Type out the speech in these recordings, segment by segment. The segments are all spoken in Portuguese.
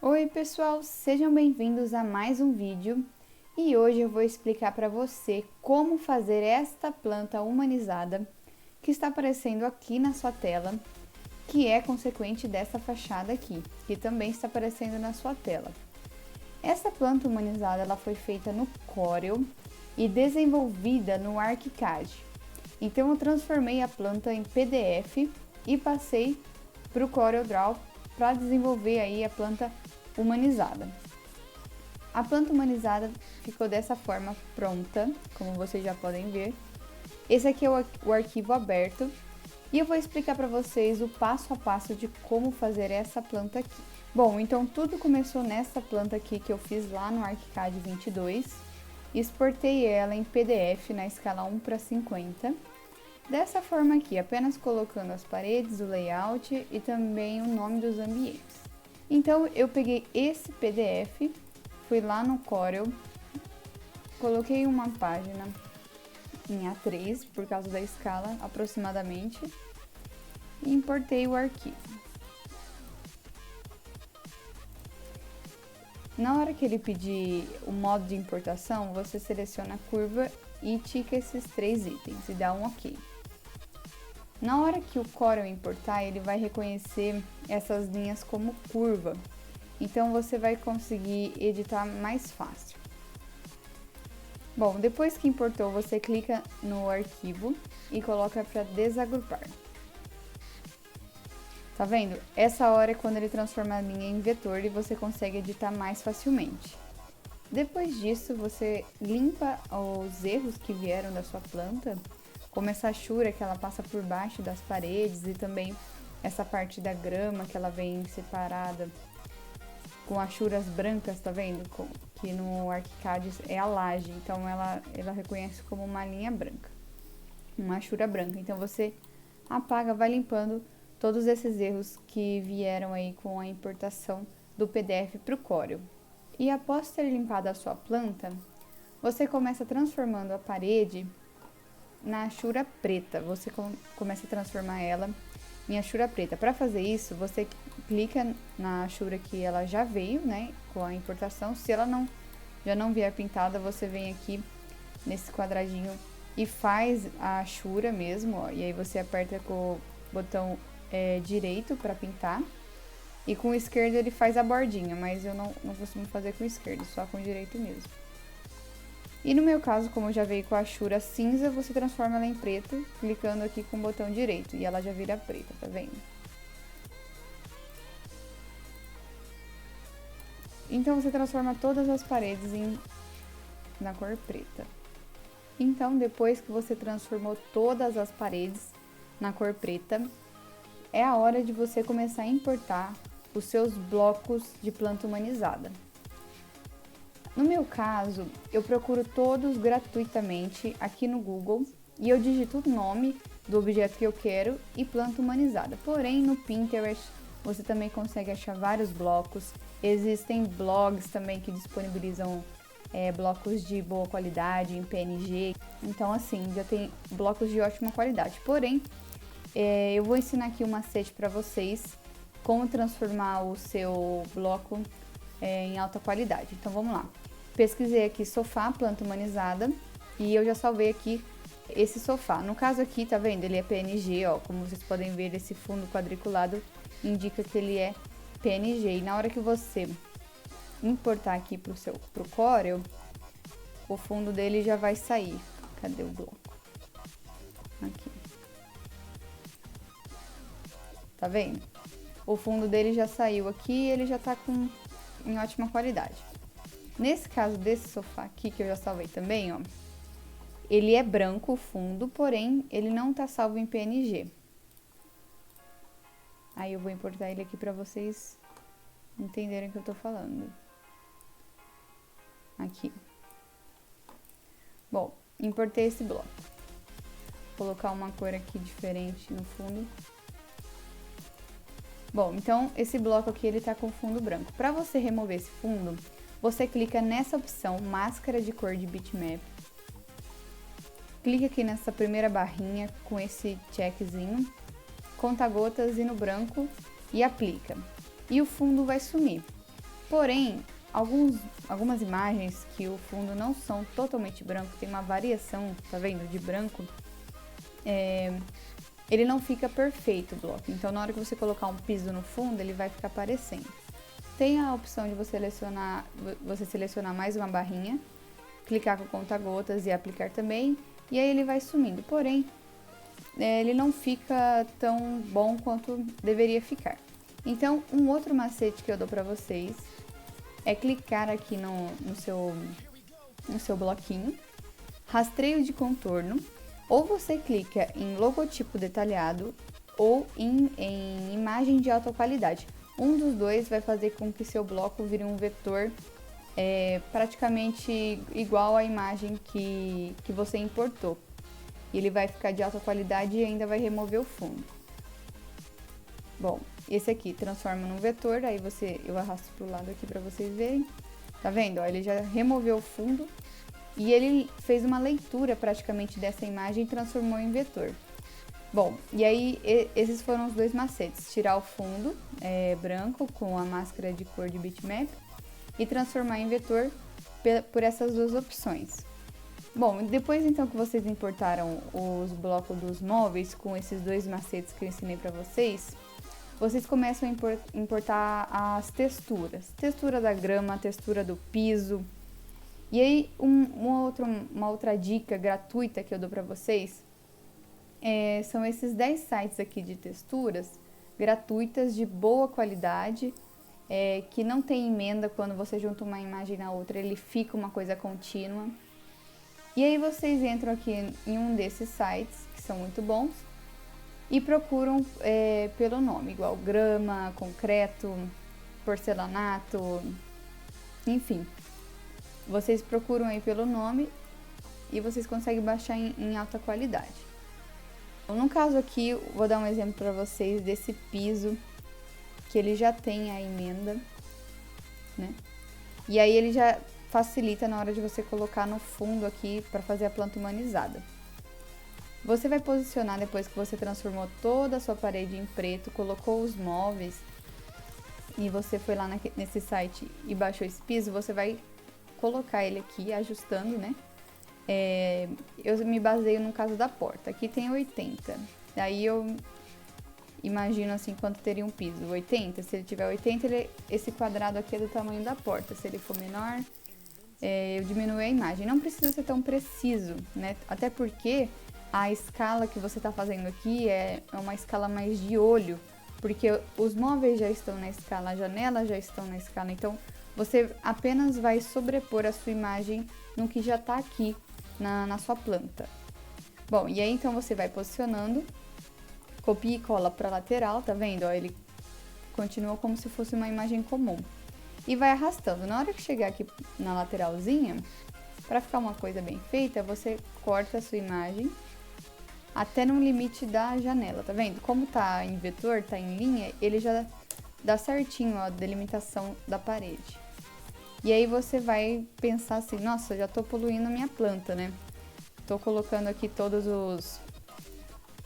Oi pessoal, sejam bem-vindos a mais um vídeo e hoje eu vou explicar para você como fazer esta planta humanizada que está aparecendo aqui na sua tela, que é consequente dessa fachada aqui, que também está aparecendo na sua tela. Essa planta humanizada ela foi feita no Corel e desenvolvida no ArchiCAD. Então eu transformei a planta em PDF e passei para o CorelDRAW para desenvolver aí a planta humanizada. A planta humanizada ficou dessa forma pronta, como vocês já podem ver. Esse aqui é o arquivo aberto e eu vou explicar para vocês o passo a passo de como fazer essa planta aqui. Bom, então tudo começou nessa planta aqui que eu fiz lá no ArchiCAD 22. Exportei ela em PDF na escala 1:50. Dessa forma aqui, apenas colocando as paredes, o layout e também o nome dos ambientes. Então, eu peguei esse PDF, fui lá no Corel, coloquei uma página em A3, por causa da escala, aproximadamente, e importei o arquivo. Na hora que ele pedir o modo de importação, você seleciona a curva e tica esses 3 itens e dá um OK. Na hora que o Corel importar, ele vai reconhecer essas linhas como curva, então você vai conseguir editar mais fácil. Bom, depois que importou, você clica no arquivo e coloca para desagrupar. Tá vendo? Essa hora é quando ele transforma a linha em vetor e você consegue editar mais facilmente. Depois disso, você limpa os erros que vieram da sua planta, como essa achura que ela passa por baixo das paredes e também essa parte da grama que ela vem separada com achuras brancas, tá vendo? Que no ArchiCAD é a laje, então ela reconhece como uma linha branca, uma achura branca. Então você apaga, vai limpando todos esses erros que vieram aí com a importação do PDF para o Corel. E após ter limpado a sua planta, você começa transformando a parede na achura preta. Você começa a transformar ela em achura preta. Para fazer isso, você clica na achura que ela já veio, né, com a importação. Se ela já não vier pintada, você vem aqui nesse quadradinho e faz a achura mesmo, ó, e aí você aperta com o botão direito para pintar. E com o esquerdo ele faz a bordinha, mas eu não costumo fazer com o esquerdo, só com o direito mesmo. E no meu caso, como já veio com a achura cinza, você transforma ela em preto, clicando aqui com o botão direito, e ela já vira preta, tá vendo? Então você transforma todas as paredes na cor preta. Então, depois que você transformou todas as paredes na cor preta, é a hora de você começar a importar os seus blocos de planta humanizada. No meu caso, eu procuro todos gratuitamente aqui no Google e eu digito o nome do objeto que eu quero e planta humanizada. Porém, no Pinterest você também consegue achar vários blocos. Existem blogs também que disponibilizam blocos de boa qualidade em PNG. Então, assim, já tem blocos de ótima qualidade. Porém, eu vou ensinar aqui um macete para vocês como transformar o seu bloco em alta qualidade. Então, vamos lá. Pesquisei aqui sofá, planta humanizada, e eu já salvei aqui esse sofá. No caso aqui, tá vendo? Ele é PNG, ó. Como vocês podem ver, esse fundo quadriculado indica que ele é PNG. E na hora que você importar aqui pro Corel, o fundo dele já vai sair. Cadê o bloco? Aqui. Tá vendo? O fundo dele já saiu aqui e ele já tá em ótima qualidade. Nesse caso desse sofá aqui, que eu já salvei também, ó, ele é branco o fundo, porém ele não tá salvo em PNG. Aí eu vou importar ele aqui pra vocês entenderem o que eu tô falando. Aqui. Bom, importei esse bloco. Vou colocar uma cor aqui diferente no fundo. Bom, então esse bloco aqui ele tá com fundo branco. Para você remover esse fundo, você clica nessa opção máscara de cor de bitmap. Clica aqui nessa primeira barrinha com esse checkzinho, conta gotas e no branco e aplica. E o fundo vai sumir. Porém, algumas imagens que o fundo não são totalmente branco, tem uma variação, tá vendo, de branco, ele não fica perfeito o bloco. Então, na hora que você colocar um piso no fundo, ele vai ficar aparecendo. Tem a opção de você selecionar mais uma barrinha, clicar com conta-gotas e aplicar também, e aí ele vai sumindo. Porém, ele não fica tão bom quanto deveria ficar. Então, um outro macete que eu dou pra vocês é clicar aqui no seu bloquinho, rastreio de contorno, ou você clica em logotipo detalhado ou em imagem de alta qualidade. Um dos dois vai fazer com que seu bloco vire um vetor praticamente igual à imagem que você importou. Ele vai ficar de alta qualidade e ainda vai remover o fundo. Bom, esse aqui transforma num vetor, aí eu arrasto pro lado aqui para vocês verem. Tá vendo? Ó, ele já removeu o fundo e ele fez uma leitura praticamente dessa imagem e transformou em vetor. Bom, e aí esses foram os dois macetes: tirar o fundo branco com a máscara de cor de bitmap e transformar em vetor por essas duas opções. Bom, depois então que vocês importaram os blocos dos móveis com esses dois macetes que eu ensinei para vocês, vocês começam a importar as texturas. Textura da grama, textura do piso. E aí, uma outra dica gratuita que eu dou para vocês são esses 10 sites aqui de texturas gratuitas de boa qualidade, que não tem emenda. Quando você junta uma imagem na outra, ele fica uma coisa contínua. E aí vocês entram aqui em um desses sites, que são muito bons, e procuram pelo nome, igual grama, concreto, porcelanato, enfim. Vocês procuram aí pelo nome e vocês conseguem baixar em alta qualidade. No caso aqui, vou dar um exemplo para vocês desse piso, que ele já tem a emenda, né? E aí ele já facilita na hora de você colocar no fundo aqui para fazer a planta humanizada. Você vai posicionar depois que você transformou toda a sua parede em preto, colocou os móveis e você foi lá nesse site e baixou esse piso, você vai colocar ele aqui ajustando, né? Eu me baseio no caso da porta. Aqui tem 80. Daí eu imagino assim quanto teria um piso. 80, se ele tiver 80, esse quadrado aqui é do tamanho da porta. Se ele for menor, eu diminuo a imagem. Não precisa ser tão preciso, né? Até porque a escala que você está fazendo aqui é uma escala mais de olho, porque os móveis já estão na escala, as janelas já estão na escala, então você apenas vai sobrepor a sua imagem no que já está aqui na sua planta. Bom, e aí então você vai posicionando, copia e cola para a lateral, tá vendo? Ó, ele continua como se fosse uma imagem comum. E vai arrastando. Na hora que chegar aqui na lateralzinha, para ficar uma coisa bem feita, você corta a sua imagem até no limite da janela, tá vendo? Como tá em vetor, tá em linha, ele já dá certinho a delimitação da parede. E aí você vai pensar assim, nossa, já tô poluindo a minha planta, né? Tô colocando aqui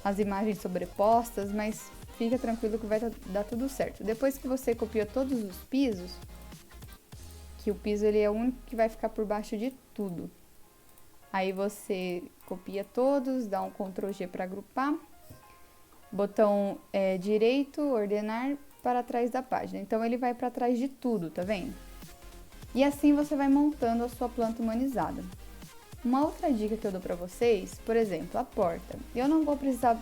as imagens sobrepostas, mas fica tranquilo que vai dar tudo certo. Depois que você copiou todos os pisos, que o piso ele é o único que vai ficar por baixo de tudo. Aí você copia todos, dá um Ctrl G para agrupar, botão direito, ordenar para trás da página. Então ele vai para trás de tudo, tá vendo? E assim você vai montando a sua planta humanizada. Uma outra dica que eu dou para vocês, por exemplo, a porta. Eu não vou precisar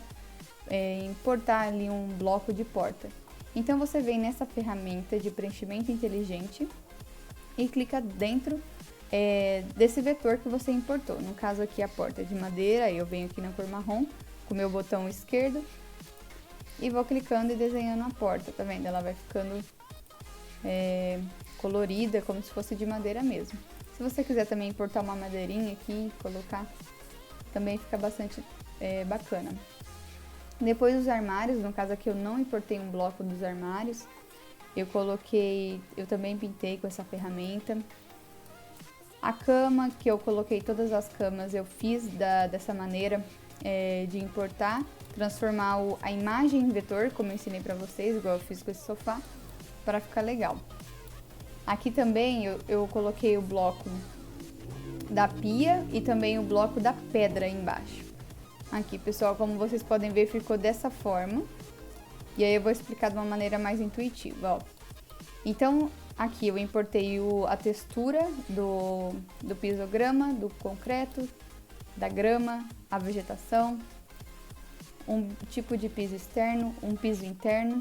importar ali um bloco de porta. Então você vem nessa ferramenta de preenchimento inteligente e clica dentro desse vetor que você importou. No caso aqui a porta é de madeira, aí eu venho aqui na cor marrom com o meu botão esquerdo e vou clicando e desenhando a porta, tá vendo? Ela vai ficando colorida, como se fosse de madeira mesmo. Se você quiser também importar uma madeirinha aqui e colocar, também fica bastante bacana. Depois os armários, no caso aqui eu não importei um bloco dos armários, eu também pintei com essa ferramenta. A cama, que eu coloquei todas as camas, eu fiz dessa maneira de importar, transformar a imagem em vetor, como eu ensinei pra vocês, igual eu fiz com esse sofá, para ficar legal. Aqui também eu coloquei o bloco da pia e também o bloco da pedra embaixo. Aqui, pessoal, como vocês podem ver, ficou dessa forma. E aí eu vou explicar de uma maneira mais intuitiva, ó. Então, aqui eu importei a textura do pisograma, do concreto, da grama, a vegetação, um tipo de piso externo, um piso interno.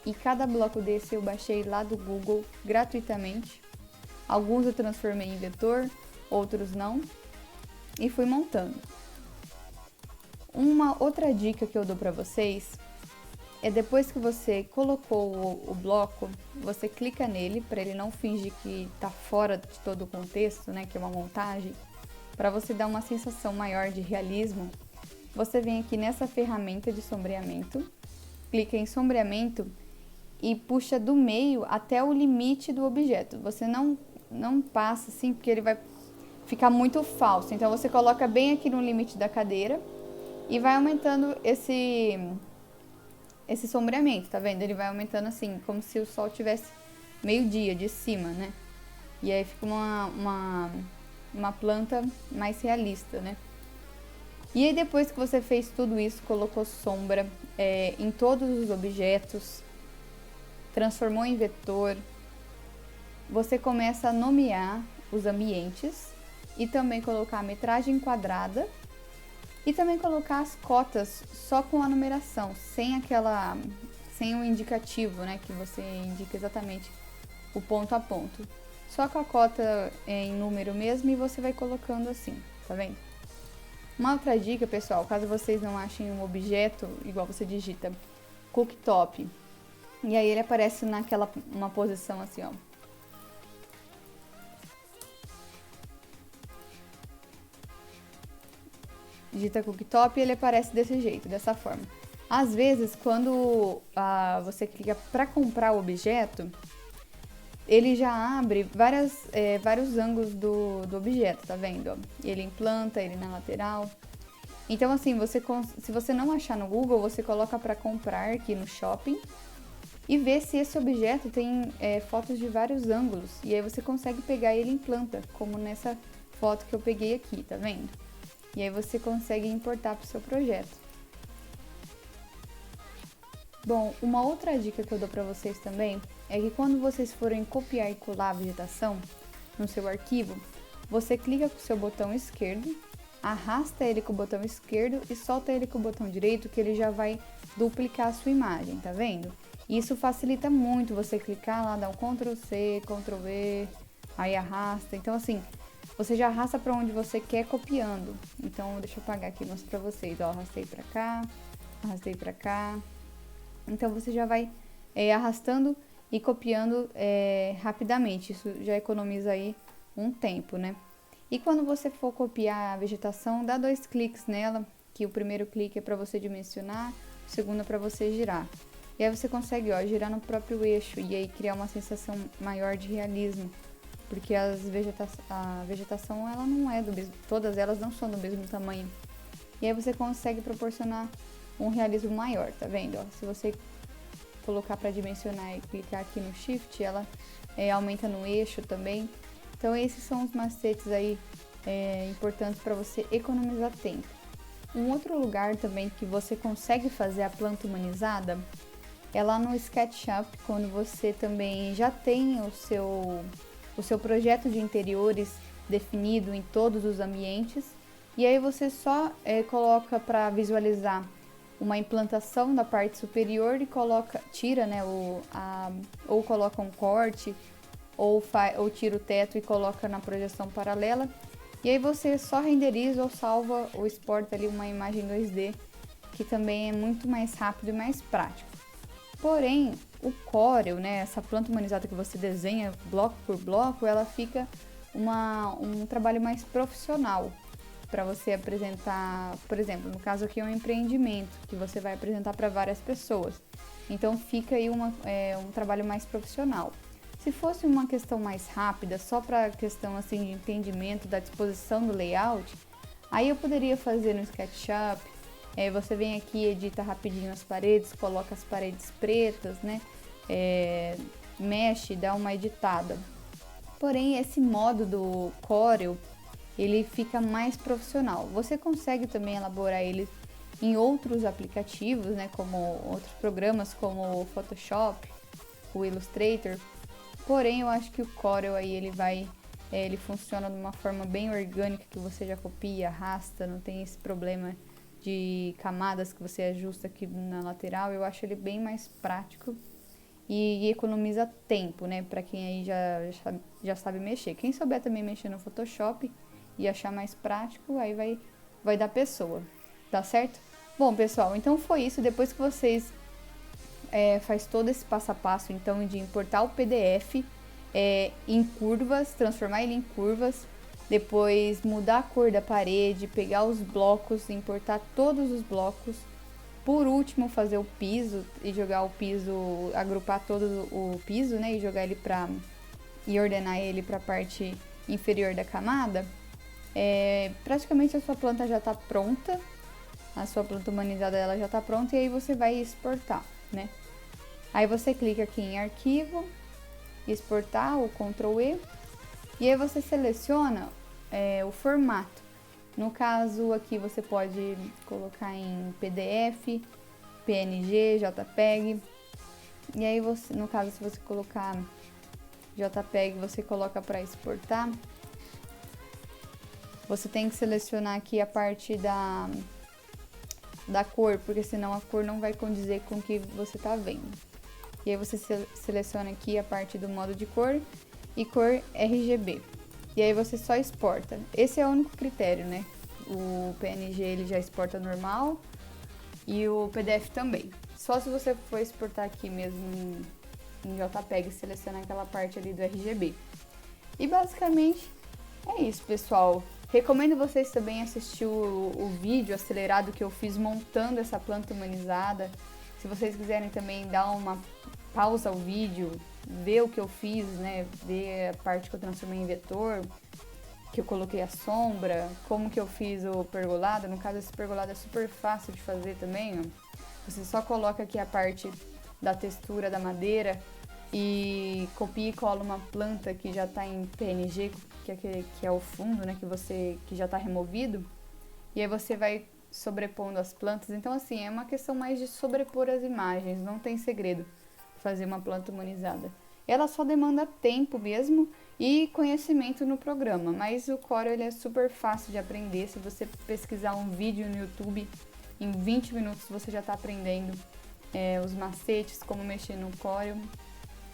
E cada bloco desse eu baixei lá do Google gratuitamente. Alguns eu transformei em vetor, outros não. E fui montando. Uma outra dica que eu dou para vocês é depois que você colocou o bloco, você clica nele para ele não fingir que tá fora de todo o contexto, né, que é uma montagem, para você dar uma sensação maior de realismo. Você vem aqui nessa ferramenta de sombreamento, clica em sombreamento e puxa do meio até o limite do objeto. Você não passa assim, porque ele vai ficar muito falso. Então você coloca bem aqui no limite da cadeira e vai aumentando esse sombreamento, tá vendo? Ele vai aumentando assim, como se o sol tivesse meio-dia de cima, né? E aí fica uma planta mais realista, né? E aí depois que você fez tudo isso, colocou sombra em todos os objetos, transformou em vetor, você começa a nomear os ambientes e também colocar a metragem quadrada e também colocar as cotas só com a numeração, sem o indicativo, né, que você indica exatamente o ponto a ponto. Só com a cota em número mesmo e você vai colocando assim, tá vendo? Uma outra dica, pessoal, caso vocês não achem um objeto, igual você digita cooktop, e aí ele aparece uma posição assim, ó. Digita cooktop e ele aparece desse jeito, dessa forma. Às vezes, quando você clica para comprar o objeto, ele já abre vários ângulos do objeto, tá vendo? Ele em planta, ele na lateral. Então, assim, se você não achar no Google, você coloca para comprar aqui no shopping e vê se esse objeto tem fotos de vários ângulos. E aí você consegue pegar ele em planta, como nessa foto que eu peguei aqui, tá vendo? E aí você consegue importar para o seu projeto. Bom, uma outra dica que eu dou para vocês também é que quando vocês forem copiar e colar a vegetação no seu arquivo, você clica com o seu botão esquerdo, arrasta ele com o botão esquerdo e solta ele com o botão direito, que ele já vai duplicar a sua imagem, tá vendo? Isso facilita muito você clicar lá, dar um Ctrl C, Ctrl V, aí arrasta. Então assim, você já arrasta para onde você quer copiando. Então deixa eu apagar aqui e mostrar para vocês, ó, arrastei para cá. Então você já vai arrastando e copiando rapidamente. Isso já economiza aí um tempo, né? E quando você for copiar a vegetação, dá 2 cliques nela, que o primeiro clique é para você dimensionar, o segundo é para você girar. E aí você consegue, ó, girar no próprio eixo e aí criar uma sensação maior de realismo, porque a vegetação ela não é do mesmo, todas elas não são do mesmo tamanho. E aí você consegue proporcionar um realismo maior, tá vendo? Ó, se você colocar para dimensionar e clicar aqui no Shift, ela aumenta no eixo também. Então esses são os macetes aí importantes para você economizar tempo. Um outro lugar também que você consegue fazer a planta humanizada é lá no SketchUp, quando você também já tem o seu projeto de interiores definido em todos os ambientes. E aí você só coloca para visualizar uma implantação da parte superior e tira, né, ou coloca um corte, ou tira o teto e coloca na projeção paralela. E aí você só renderiza ou salva ou exporta ali uma imagem 2D, que também é muito mais rápido e mais prático. Porém, o Corel, né, essa planta humanizada que você desenha bloco por bloco, ela fica um trabalho mais profissional para você apresentar, por exemplo, no caso aqui é um empreendimento que você vai apresentar para várias pessoas. Então fica aí um trabalho mais profissional. Se fosse uma questão mais rápida, só para questão assim de entendimento da disposição do layout, aí eu poderia fazer no SketchUp. Você vem aqui, edita rapidinho as paredes, coloca as paredes pretas, né? mexe, dá uma editada. Porém, esse modo do Corel, ele fica mais profissional. Você consegue também elaborar ele em outros aplicativos, né, como outros programas como o Photoshop, o Illustrator. Porém, eu acho que o Corel aí ele funciona de uma forma bem orgânica, que você já copia, arrasta, não tem esse problema de camadas que você ajusta aqui na lateral. Eu acho ele bem mais prático e economiza tempo, né, para quem aí já sabe mexer. Quem souber também mexer no Photoshop e achar mais prático, aí vai da pessoa, tá certo? Bom, pessoal, então foi isso. Depois que vocês faz todo esse passo a passo, então, de importar o PDF em curvas, transformar ele em curvas, depois mudar a cor da parede, pegar os blocos, importar todos os blocos, por último fazer o piso e jogar o piso, agrupar todo o piso, né, e jogar ele e ordenar ele para a parte inferior da camada. Praticamente a sua planta já está pronta, a sua planta humanizada ela já está pronta, e aí você vai exportar, né? Aí você clica aqui em arquivo, exportar, o Ctrl E, e aí você seleciona o formato. No caso aqui você pode colocar em PDF, PNG, JPEG, e aí você, no caso, se você colocar JPEG, você coloca para exportar. Você tem que selecionar aqui a parte da cor, porque senão a cor não vai condizer com o que você está vendo. E aí você seleciona aqui a parte do modo de cor e cor RGB. E aí você só exporta. Esse é o único critério, né? O PNG ele já exporta normal e o PDF também. Só se você for exportar aqui mesmo em JPEG, selecionar aquela parte ali do RGB. E basicamente é isso, pessoal. Recomendo vocês também assistir o vídeo acelerado que eu fiz montando essa planta humanizada. Se vocês quiserem também dar uma pausa ao vídeo, ver o que eu fiz, né? Ver a parte que eu transformei em vetor, que eu coloquei a sombra, como que eu fiz o pergolado. No caso, esse pergolado é super fácil de fazer também, ó. Você só coloca aqui a parte da textura da madeira e copia e cola uma planta que já está em PNG, que é o fundo, né, que já está removido, e aí você vai sobrepondo as plantas. Então, assim, é uma questão mais de sobrepor as imagens, não tem segredo fazer uma planta humanizada. Ela só demanda tempo mesmo e conhecimento no programa, mas o Corel ele é super fácil de aprender. Se você pesquisar um vídeo no YouTube, em 20 minutos você já está aprendendo os macetes, como mexer no Corel.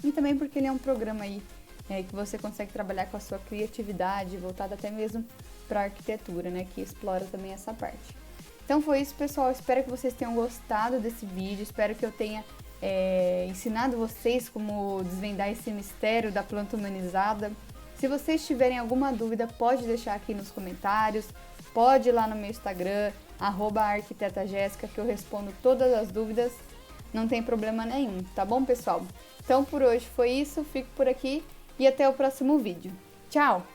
E também porque ele é um programa aí que você consegue trabalhar com a sua criatividade, voltada até mesmo para a arquitetura, né, que explora também essa parte. Então foi isso, pessoal. Espero que vocês tenham gostado desse vídeo. Espero que eu tenha ensinado vocês como desvendar esse mistério da planta humanizada. Se vocês tiverem alguma dúvida, pode deixar aqui nos comentários. Pode ir lá no meu Instagram, @arquitetajessica, que eu respondo todas as dúvidas. Não tem problema nenhum, tá bom, pessoal? Então por hoje foi isso, fico por aqui e até o próximo vídeo. Tchau!